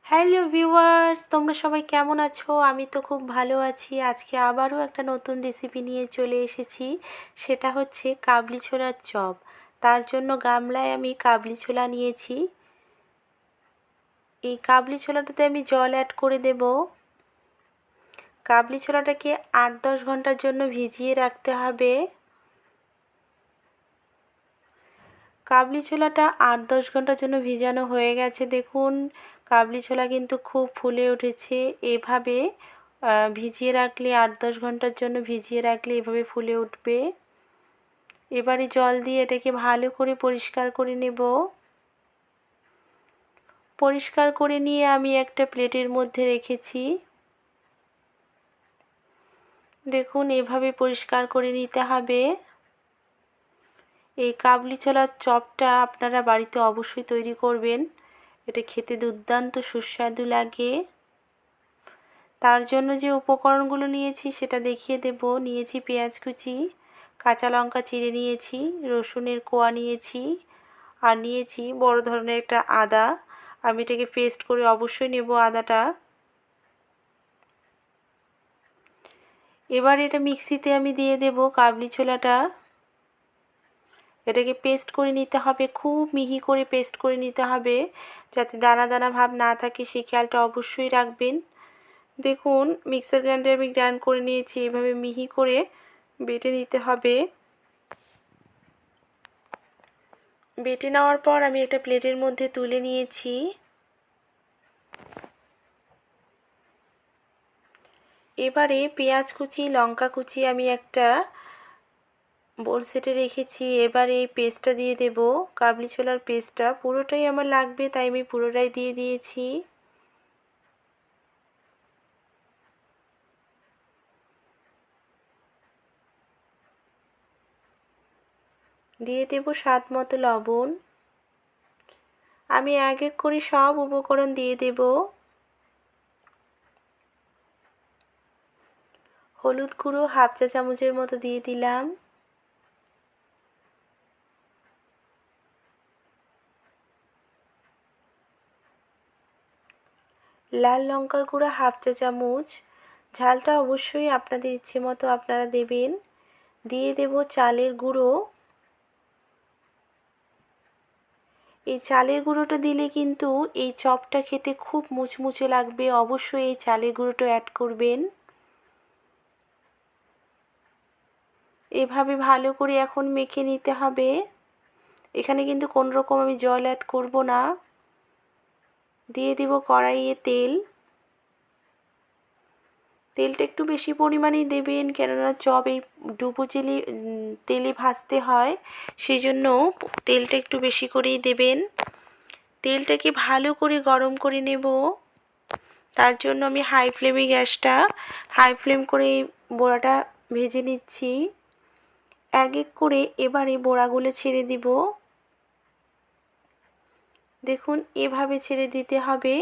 Hello viewers, তোমরা সবাই কেমন আছো? আমি তো খুব ভালো আছি। আজকে আবারও একটা নতুন রেসিপি নিয়ে চলে এসেছি। সেটা হচ্ছে কাবলি ছোলার চপ। তার জন্য গামলায় আমি কাবলি ছোলা নিয়েছি। এই কাবলি ছোলাটাতে আমি জল অ্যাড করে দেব। কাবলি ছোলাটাকে 8-10 ঘন্টার জন্য ভিজিয়ে রাখতে হবে। কাবলি ছোলাটা 8-10 ঘন্টার জন্য ভিজানো হয়ে গেছে। দেখুন, কাবলি ছোলা কিন্তু খুব ফুলে উঠেছে। এভাবে ভিজিয়ে রাখলে 8-10 ঘন্টার জন্য ভিজিয়ে রাখলে এভাবে ফুলে উঠবে। এবারে জল দিয়ে এটাকে ভালো করে পরিষ্কার করে নেব। পরিষ্কার করে নিয়ে আমি একটা প্লেটের মধ্যে রেখেছি। দেখুন, এভাবে পরিষ্কার করে নিতে হবে। এই কাবলি ছোলার চপটা আপনারা বাড়িতে অবশ্যই তৈরি করবেন। এটা খেতে দুর্দান্ত সুস্বাদু লাগে। তার জন্য যে উপকরণগুলো নিয়েছি সেটা দেখিয়ে দেব। নিয়েছি পেঁয়াজ কুচি, কাঁচা লঙ্কা চিড়ে নিয়েছি, রসুনের কোয়া নিয়েছি, আর নিয়েছি বড় ধরনের একটা আদা। আমি এটাকে পেস্ট করে অবশ্যই নেব আদাটা। এবার এটা মিক্সিতে আমি দিয়ে দেব কাবলি ছোলাটা। এটাকে পেস্ট করে নিতে হবে, খুব মিহি করে পেস্ট করে নিতে হবে, যাতে দানা দানা ভাব না থাকে সেই খেয়ালটা অবশ্যই রাখবেন। দেখুন, মিক্সার গ্রাইন্ডারে আমি গ্রাইন্ড করে নিয়েছি। এভাবে মিহি করে বেটে নিতে হবে। বেটে নেওয়ার পর আমি একটা প্লেটের মধ্যে তুলে নিয়েছি। এবারে পেঁয়াজ কুচি, লঙ্কা কুচি আমি একটা বোল সেটে রেখেছি। এবারে এই পেস্টটা দিয়ে দেব। কাবলি ছোলার পেস্টটা পুরোটাই আমার লাগবে, তাই আমি পুরোটাই দিয়ে দিয়েছি। দিয়ে দেব স্বাদ মতো লবণ। আমি এক এক করে সব উপকরণ দিয়ে দেব। হলুদ গুঁড়ো 1/2 চা চামচের মতো দিয়ে দিলাম। লাল লঙ্কার গুঁড়ো 1/2 চা চামচ। ঝালটা অবশ্যই আপনাদের ইচ্ছে মতো আপনারা দেবেন। দিয়ে দেব চালের গুঁড়ো। এই চালের গুঁড়োটা দিলে কিন্তু এই চপটা খেতে খুব মুচমুচে লাগবে। অবশ্যই এই চালের গুঁড়োটা অ্যাড করবেন। এভাবে ভালো করে এখন মেখে নিতে হবে। এখানে কিন্তু কোনো রকম আমি জল অ্যাড করব না। দিয়ে দিব কড়াইয়ে তেল। তেলটা একটু বেশি পরিমাণেই দেবেন, কেননা চপ এই ডুবো তেলে ভাজতে হয়, সেই জন্য তেলটা একটু বেশি করেই দেবেন। তেলটাকে ভালো করে গরম করে নেব। তার জন্য আমি হাই ফ্লেম করে বড়াটা ভেজে নিচ্ছি। এক এক করে এবারে বড়াগুলো ছেড়ে দিব। দেখুন, এভাবে ছেড়ে দিতে হবে।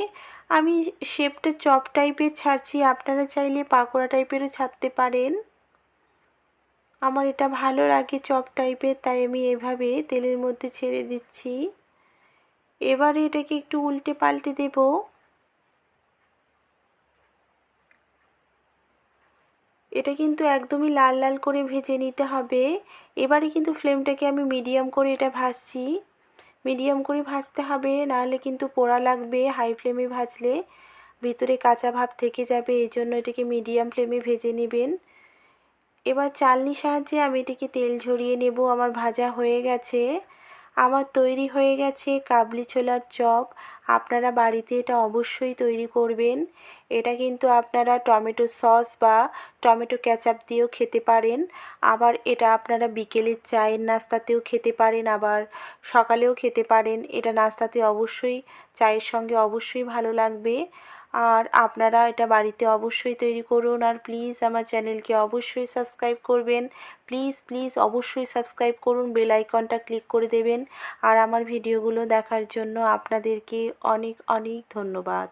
আমি শেপটা চপ টাইপের ছাড়ছি, আপনারা চাইলে পাকোড়া টাইপেরও ছাড়তে পারেন। আমার এটা ভালো লাগে চপ টাইপের, তাই আমি এভাবে তেলের মধ্যে ছেড়ে দিচ্ছি। এবারে এটাকে একটু উল্টে পাল্টে দেব। এটা কিন্তু একদমই লাল লাল করে ভেজে নিতে হবে। এবারে কিন্তু ফ্লেমটাকে আমি মিডিয়াম করে এটা ভাজছি। মিডিয়াম করে ভাজতে হবে, নাহলে কিন্তু পোড়া লাগবে। হাই ফ্লেমে ভাজলে ভিতরে কাঁচা ভাব থেকে যাবে, এই জন্য এটাকে মিডিয়াম ফ্লেমে ভেজে নেবেন। এবার চালনির সাহায্যে আমি এটাকে তেল ঝরিয়ে নেব। আমার ভাজা হয়ে গেছে। আমার তৈরি হয়ে গেছে কাবলি ছোলার চপ। আপনারা বাড়িতে এটা অবশ্যই তৈরি করবেন। এটা কিন্তু আপনারা টমেটো সস বা টমেটো কেচাপ দিয়েও খেতে পারেন। আবার এটা আপনারা বিকেলের চায়ের নাস্তাতেও খেতে পারেন, আবার সকালেও খেতে পারেন। এটা নাস্তাতে অবশ্যই, চায়ের সঙ্গে অবশ্যই ভালো লাগবে। আর আপনারা এটা বাড়িতে অবশ্যই তৈরি করুন। আর প্লিজ আমার চ্যানেলকে অবশ্যই সাবস্ক্রাইব করবেন। প্লিজ অবশ্যই সাবস্ক্রাইব করুন, বেল আইকনটা ক্লিক করে দেবেন। আর আমার ভিডিওগুলো দেখার জন্য আপনাদেরকে অনেক অনেক ধন্যবাদ।